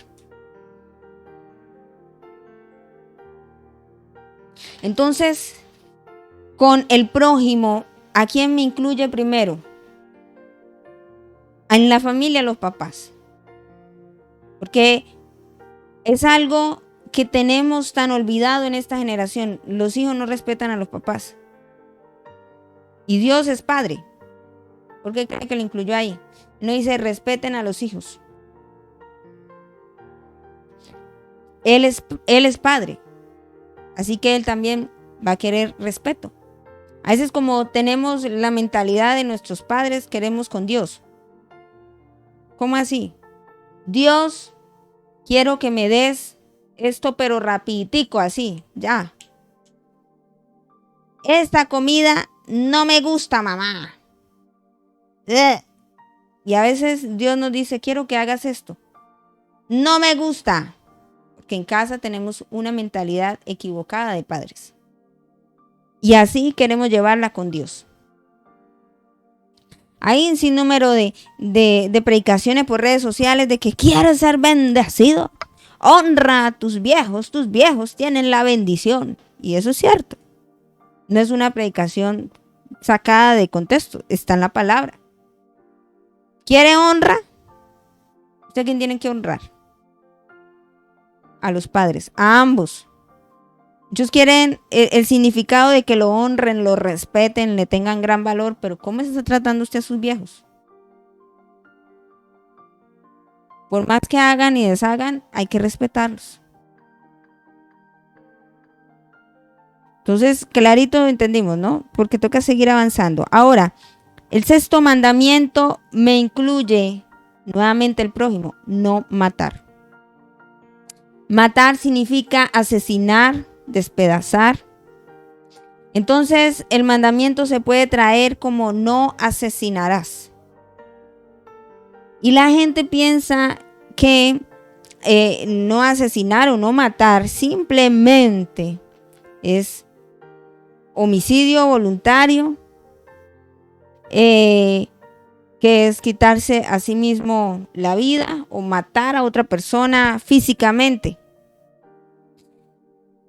Entonces, con el prójimo, ¿a quién me incluye primero? En la familia, los papás. Porque es algo que tenemos tan olvidado en esta generación. Los hijos no respetan a los papás. Y Dios es padre. ¿Por qué cree que lo incluyó ahí? No dice respeten a los hijos. Él es padre. Así que Él también va a querer respeto. A veces como tenemos la mentalidad de nuestros padres, queremos con Dios. ¿Cómo así? Dios, quiero que me des esto, pero rapiditico, así, ya. Esta comida no me gusta, mamá. Y a veces Dios nos dice, quiero que hagas esto. No me gusta. Porque en casa tenemos una mentalidad equivocada de padres. Y así queremos llevarla con Dios. Hay un sinnúmero de predicaciones por redes sociales de que quieres ser bendecido. Honra a tus viejos tienen la bendición. Y eso es cierto. No es una predicación sacada de contexto, está en la palabra. ¿Quiere honra? ¿Usted a quién tiene que honrar? A los padres, a ambos. Muchos quieren el significado de que lo honren, lo respeten, le tengan gran valor, pero ¿cómo se está tratando usted a sus viejos? Por más que hagan y deshagan, hay que respetarlos. Entonces, clarito entendimos, ¿no? Porque toca seguir avanzando. Ahora, el sexto mandamiento me incluye nuevamente el prójimo, no matar. Matar significa asesinar, despedazar. Entonces, el mandamiento se puede traer como no asesinarás. Y la gente piensa que no asesinar o no matar simplemente es homicidio voluntario, que es quitarse a sí mismo la vida o matar a otra persona físicamente.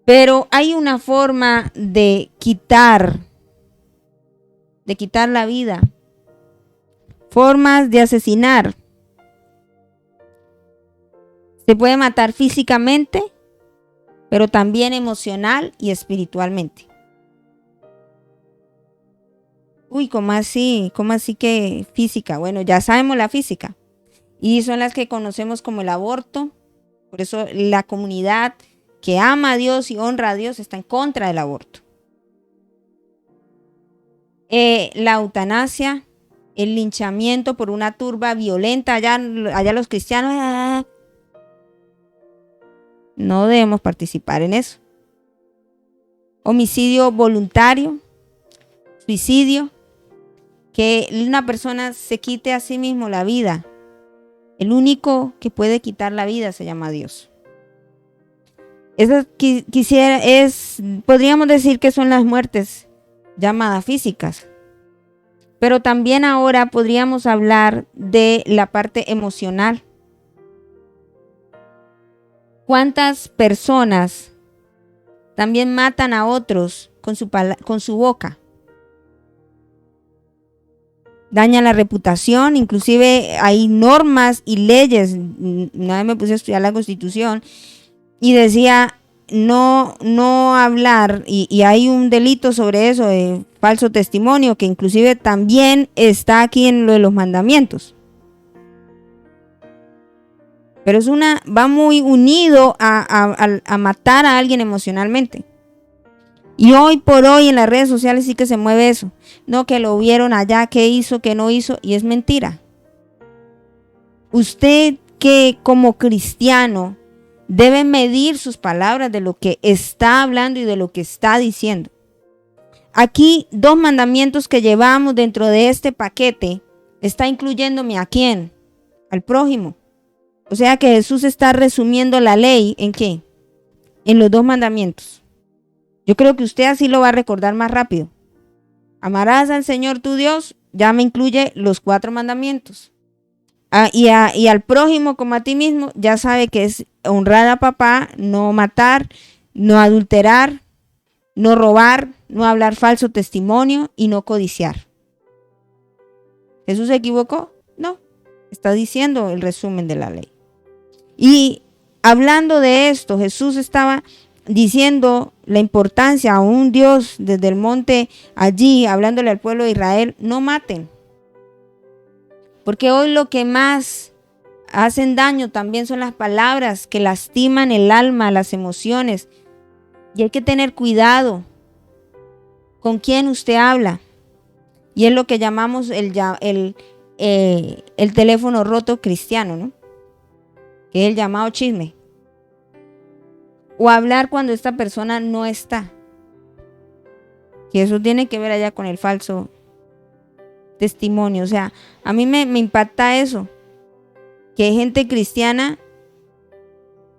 Pero hay una forma de quitar la vida, formas de asesinar. Se puede matar físicamente, pero también emocional y espiritualmente. Uy, ¿cómo así? ¿Cómo así que física? Bueno, ya sabemos la física. Y son las que conocemos como el aborto. Por eso la comunidad que ama a Dios y honra a Dios está en contra del aborto. La eutanasia, el linchamiento por una turba violenta. Allá los cristianos no debemos participar en eso. Homicidio voluntario, suicidio, que una persona se quite a sí mismo la vida. El único que puede quitar la vida se llama Dios. Eso podríamos decir que son las muertes llamadas físicas. Pero también ahora podríamos hablar de la parte emocional. ¿Cuántas personas también matan a otros con su boca? Dañan la reputación, inclusive hay normas y leyes. Una vez me puse a estudiar la Constitución y decía no hablar, y hay un delito sobre eso de falso testimonio, que inclusive también está aquí en lo de los mandamientos. Pero va muy unido a matar a alguien emocionalmente. Y hoy por hoy en las redes sociales sí que se mueve eso. No, que lo vieron allá, que hizo, que no hizo, y es mentira. Usted que como cristiano debe medir sus palabras de lo que está hablando y de lo que está diciendo. Aquí 2 mandamientos que llevamos dentro de este paquete está incluyéndome ¿a quién? Al prójimo. O sea que Jesús está resumiendo la ley ¿en qué? En los 2 mandamientos. Yo creo que usted así lo va a recordar más rápido. Amarás al Señor tu Dios, ya me incluye los 4 mandamientos. Y al prójimo como a ti mismo, ya sabe que es honrar a papá, no matar, no adulterar, no robar, no hablar falso testimonio y no codiciar. ¿Jesús se equivocó? No, está diciendo el resumen de la ley. Y hablando de esto, Jesús estaba diciendo la importancia a un Dios desde el monte allí, hablándole al pueblo de Israel, no maten. Porque hoy lo que más hacen daño también son las palabras que lastiman el alma, las emociones. Y hay que tener cuidado con quién usted habla. Y es lo que llamamos el teléfono roto cristiano, ¿no? Que es el llamado chisme. O hablar cuando esta persona no está. Que eso tiene que ver allá con el falso testimonio. O sea, a mí me impacta eso. Que gente cristiana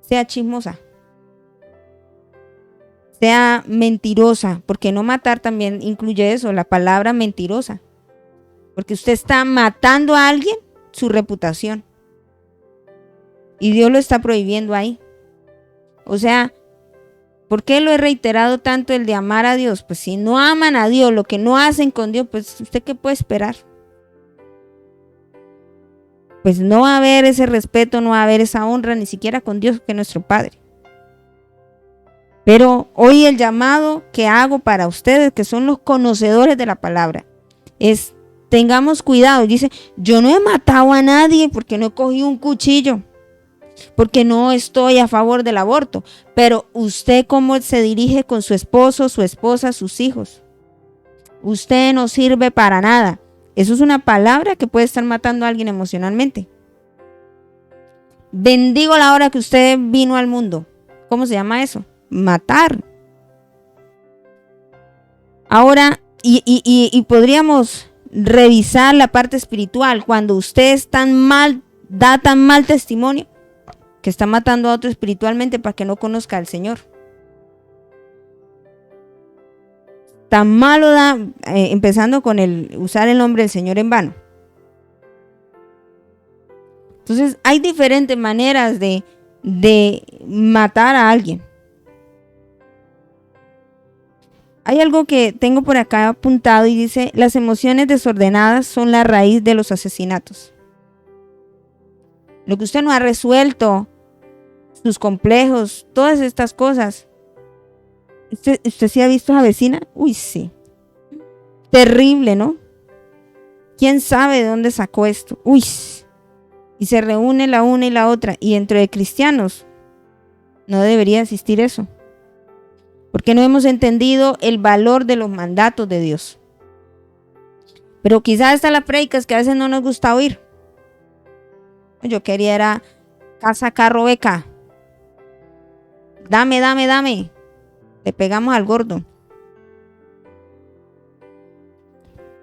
sea chismosa. Sea mentirosa. Porque no matar también incluye eso, la palabra mentirosa. Porque usted está matando a alguien su reputación. Y Dios lo está prohibiendo ahí. O sea, ¿por qué lo he reiterado tanto el de amar a Dios? Pues si no aman a Dios, lo que no hacen con Dios, pues ¿usted qué puede esperar? Pues no va a haber ese respeto, no va a haber esa honra, ni siquiera con Dios, que es nuestro Padre. Pero hoy el llamado que hago para ustedes, que son los conocedores de la palabra, es tengamos cuidado. Dice, yo no he matado a nadie porque no he cogido un cuchillo, porque no estoy a favor del aborto. Pero usted, ¿cómo se dirige con su esposo, su esposa, sus hijos? Usted no sirve para nada. Eso es una palabra que puede estar matando a alguien emocionalmente. Bendigo la hora que usted vino al mundo. ¿Cómo se llama eso? Matar. Ahora, y podríamos revisar la parte espiritual. Cuando usted es tan mal, da tan mal testimonio, que está matando a otro espiritualmente para que no conozca al Señor. Tan malo da, empezando con usar el nombre del Señor en vano. Entonces hay diferentes maneras de matar a alguien. Hay algo que tengo por acá apuntado y dice, las emociones desordenadas son la raíz de los asesinatos. Lo que usted no ha resuelto, sus complejos, todas estas cosas. ¿Usted sí ha visto a la vecina? Uy, sí. Terrible, ¿no? ¿Quién sabe de dónde sacó esto? Uy. Y se reúne la una y la otra. Y dentro de cristianos no debería existir eso. Porque no hemos entendido el valor de los mandatos de Dios. Pero quizás están las prédicas que a veces no nos gusta oír. Yo quería era casa, carro, beca. Dame. Le pegamos al gordo.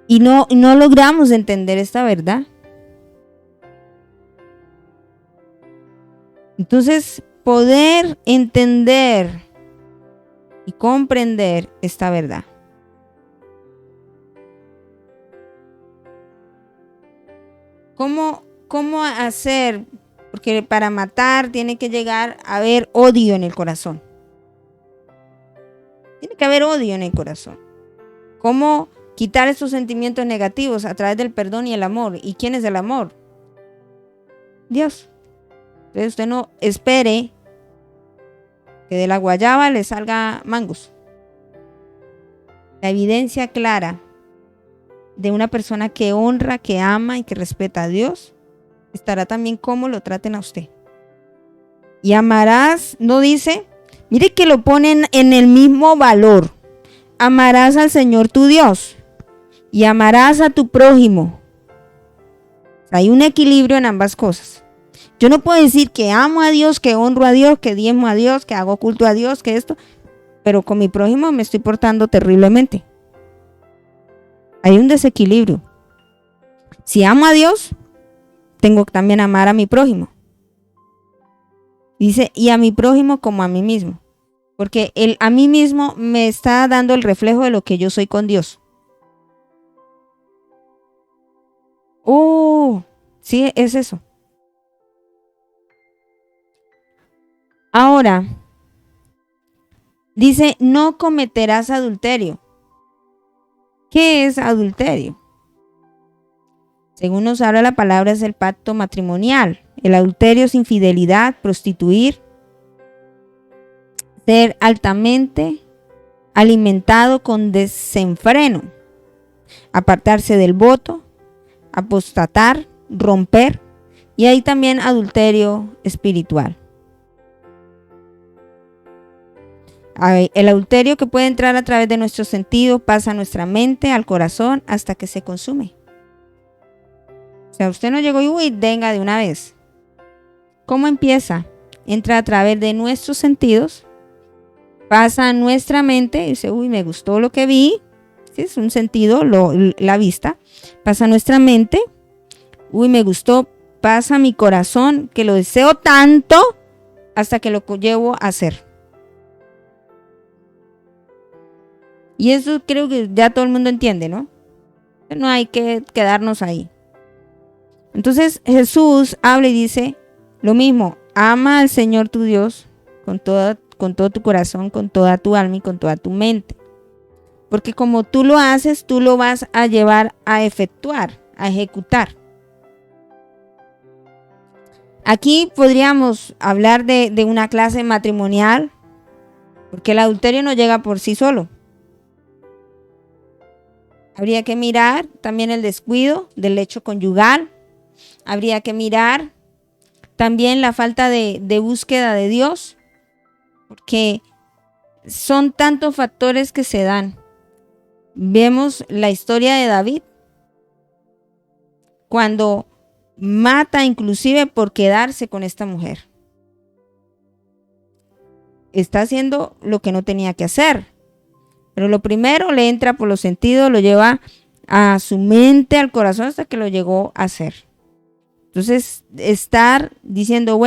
Y no logramos entender esta verdad. Entonces, poder entender y comprender esta verdad. ¿Cómo hacer? Porque para matar tiene que llegar a haber odio en el corazón. Tiene que haber odio en el corazón. ¿Cómo quitar esos sentimientos negativos? A través del perdón y el amor. ¿Y quién es el amor? Dios. Entonces usted no espere que de la guayaba le salga mangos. La evidencia clara de una persona que honra, que ama y que respeta a Dios estará también cómo lo traten a usted. Y amarás, no dice, mire que lo ponen en el mismo valor. Amarás al Señor tu Dios y amarás a tu prójimo. Hay un equilibrio en ambas cosas. Yo no puedo decir que amo a Dios, que honro a Dios, que diezmo a Dios, que hago culto a Dios, que esto, pero con mi prójimo me estoy portando terriblemente. Hay un desequilibrio. Si amo a Dios, tengo que también amar a mi prójimo. Dice, y a mi prójimo como a mí mismo. Porque el a mí mismo me está dando el reflejo de lo que yo soy con Dios. Sí, es eso. Ahora, dice, no cometerás adulterio. ¿Qué es adulterio? Según nos habla la palabra, es el pacto matrimonial. El adulterio es infidelidad, prostituir, ser altamente alimentado con desenfreno, apartarse del voto, apostatar, romper, y hay también adulterio espiritual. El adulterio que puede entrar a través de nuestros sentidos pasa a nuestra mente, al corazón, hasta que se consume. O sea, usted no llegó y venga de una vez. ¿Cómo empieza? Entra a través de nuestros sentidos, pasa a nuestra mente, y dice, me gustó lo que vi. ¿Sí? Es un sentido, la vista. Pasa a nuestra mente, me gustó, pasa a mi corazón, que lo deseo tanto, hasta que lo llevo a hacer. Y eso creo que ya todo el mundo entiende, ¿no? No hay que quedarnos ahí. Entonces Jesús habla y dice lo mismo: ama al Señor tu Dios con todo tu corazón, con toda tu alma y con toda tu mente. Porque como tú lo haces, tú lo vas a llevar a efectuar, a ejecutar. Aquí podríamos hablar de una clase matrimonial, porque el adulterio no llega por sí solo. Habría que mirar también el descuido del lecho conyugal. Habría que mirar también la falta de búsqueda de Dios, porque son tantos factores que se dan. Vemos la historia de David, cuando mata inclusive por quedarse con esta mujer. Está haciendo lo que no tenía que hacer. Pero lo primero le entra por los sentidos, lo lleva a su mente, al corazón, hasta que lo llegó a hacer. Entonces, estar diciendo,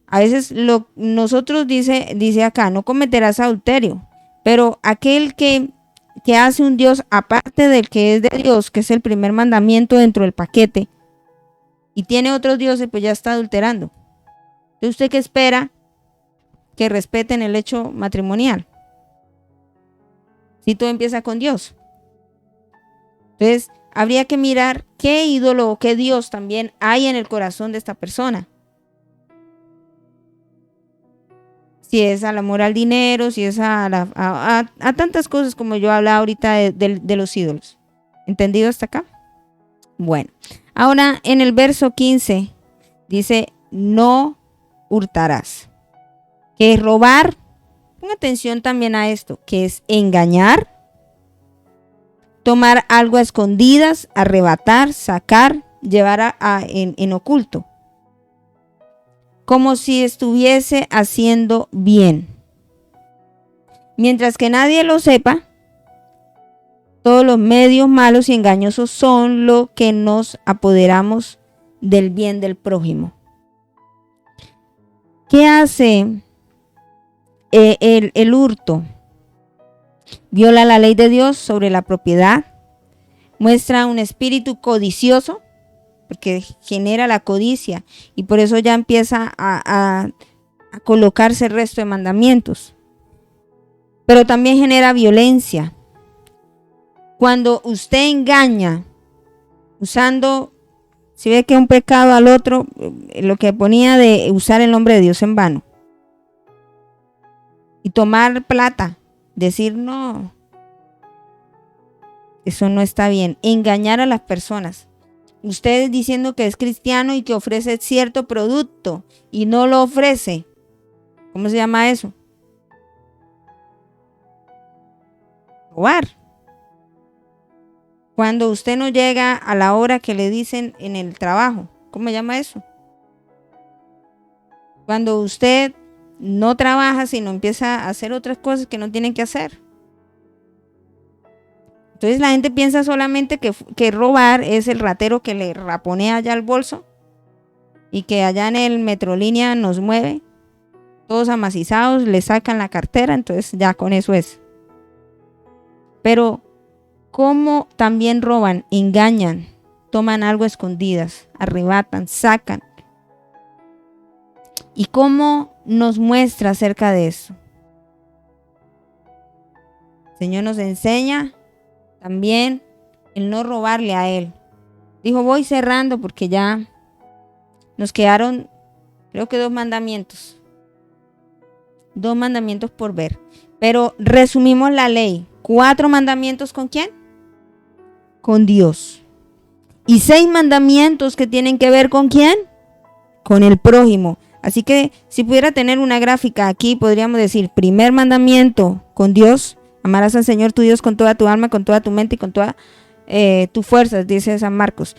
a veces nosotros dice acá, no cometerás adulterio, pero aquel que hace un Dios aparte del que es de Dios, que es el primer mandamiento dentro del paquete, y tiene otros dioses, pues ya está adulterando. Entonces, ¿usted qué espera? Que respeten el hecho matrimonial. Si todo empieza con Dios. Entonces, habría que mirar qué ídolo o qué Dios también hay en el corazón de esta persona. Si es al amor al dinero, si es a tantas cosas como yo hablaba ahorita de los ídolos. ¿Entendido hasta acá? Bueno, ahora en el verso 15 dice, no hurtarás. Que es robar. Ponga atención también a esto, que es engañar, tomar algo a escondidas, arrebatar, sacar, llevar en oculto, como si estuviese haciendo bien. Mientras que nadie lo sepa, todos los medios malos y engañosos son lo que nos apoderamos del bien del prójimo. ¿Qué hace el hurto? Viola la ley de Dios sobre la propiedad, muestra un espíritu codicioso, porque genera la codicia, y por eso ya empieza a colocarse el resto de mandamientos. Pero también genera violencia. Cuando usted engaña, usando, si ve que es un pecado al otro, lo que ponía de usar el nombre de Dios en vano, y tomar plata, decir no, eso no está bien. Engañar a las personas. Usted diciendo que es cristiano y que ofrece cierto producto y no lo ofrece. ¿Cómo se llama eso? Robar. Cuando usted no llega a la hora que le dicen en el trabajo, ¿cómo se llama eso? Cuando usted no trabaja, sino empieza a hacer otras cosas que no tienen que hacer. Entonces la gente piensa solamente que robar es el ratero que le raponea allá al bolso y que allá en el Metrolínea nos mueve, todos amacizados, le sacan la cartera, entonces ya con eso es. Pero ¿cómo también roban, engañan, toman algo a escondidas, arrebatan, sacan? ¿Y cómo nos muestra acerca de eso? El Señor nos enseña también el no robarle a Él. Dijo, voy cerrando porque ya nos quedaron, creo que 2 mandamientos. 2 mandamientos por ver. Pero resumimos la ley. 4 mandamientos, ¿con quién? Con Dios. Y 6 mandamientos que tienen que ver ¿con quién? Con el prójimo. Así que si pudiera tener una gráfica aquí, podríamos decir, primer mandamiento con Dios, amarás al Señor tu Dios con toda tu alma, con toda tu mente y con toda tu fuerza, dice San Marcos.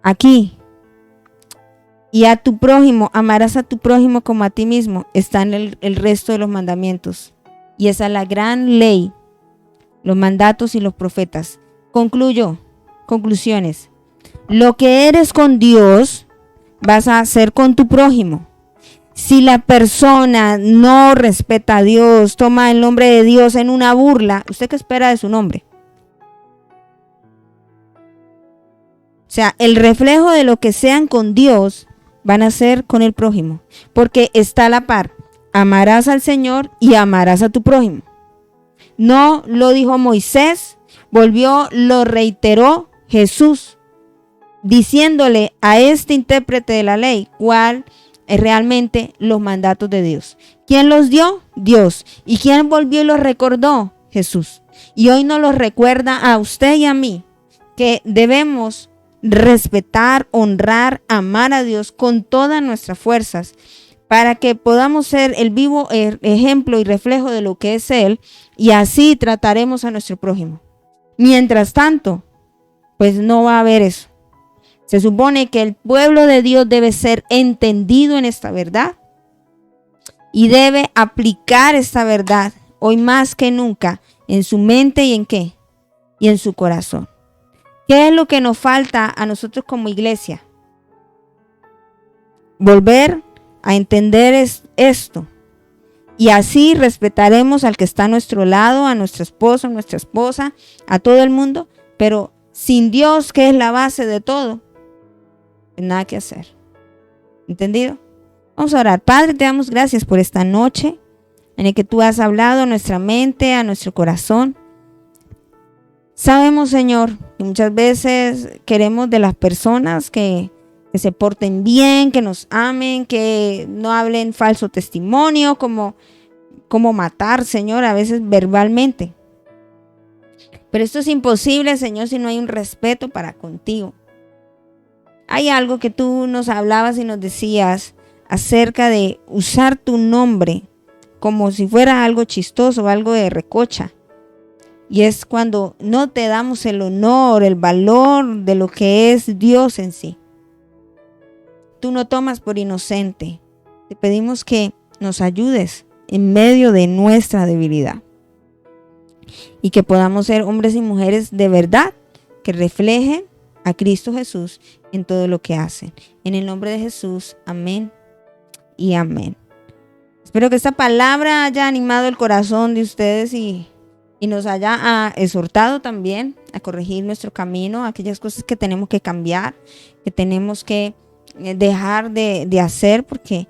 Aquí. Y a tu prójimo, amarás a tu prójimo como a ti mismo, están el resto de los mandamientos. Y esa es la gran ley, los mandatos y los profetas. Conclusiones. Lo que eres con Dios, vas a hacer con tu prójimo. Si la persona no respeta a Dios, toma el nombre de Dios en una burla, ¿usted qué espera de su nombre? O sea, el reflejo de lo que sean con Dios van a ser con el prójimo, porque está a la par. Amarás al Señor y amarás a tu prójimo. No lo dijo Moisés, lo reiteró Jesús, diciéndole a este intérprete de la ley cuál es realmente los mandatos de Dios. ¿Quién los dio? Dios. ¿Y quién volvió y los recordó? Jesús. Y hoy nos los recuerda a usted y a mí, que debemos respetar, honrar, amar a Dios con todas nuestras fuerzas, para que podamos ser el vivo ejemplo y reflejo de lo que es Él, y así trataremos a nuestro prójimo. Mientras tanto, pues no va a haber eso. Se supone que el pueblo de Dios debe ser entendido en esta verdad y debe aplicar esta verdad hoy más que nunca en su mente y en qué, y en su corazón. ¿Qué es lo que nos falta a nosotros como iglesia? Volver a entender esto, y así respetaremos al que está a nuestro lado, a nuestro esposo, a nuestra esposa, a todo el mundo, pero sin Dios, que es la base de todo, nada que hacer. ¿Entendido? Vamos a orar. Padre, te damos gracias por esta noche en la que tú has hablado a nuestra mente, a nuestro corazón. Sabemos, Señor, que muchas veces queremos de las personas que se porten bien, que nos amen, que no hablen falso testimonio, como matar, Señor, a veces verbalmente. Pero esto es imposible, Señor, si no hay un respeto para contigo. Hay algo que tú nos hablabas y nos decías acerca de usar tu nombre como si fuera algo chistoso, algo de recocha. Y es cuando no te damos el honor, el valor de lo que es Dios en sí. Tú no tomas por inocente. Te pedimos que nos ayudes en medio de nuestra debilidad. Y que podamos ser hombres y mujeres de verdad que reflejen a Cristo Jesús en todo lo que hacen. En el nombre de Jesús, amén y amén. Espero que esta palabra haya animado el corazón de ustedes y nos haya exhortado también a corregir nuestro camino, aquellas cosas que tenemos que cambiar, que tenemos que dejar de hacer, porque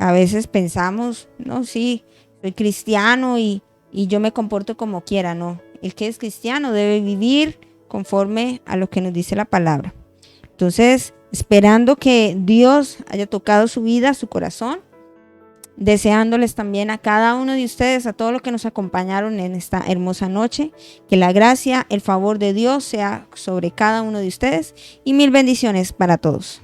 a veces pensamos, no, sí, soy cristiano y yo me comporto como quiera. No, el que es cristiano debe vivir conforme a lo que nos dice la palabra. Entonces, esperando que Dios haya tocado su vida, su corazón, deseándoles también a cada uno de ustedes, a todos los que nos acompañaron en esta hermosa noche, que la gracia, el favor de Dios sea sobre cada uno de ustedes y mil bendiciones para todos.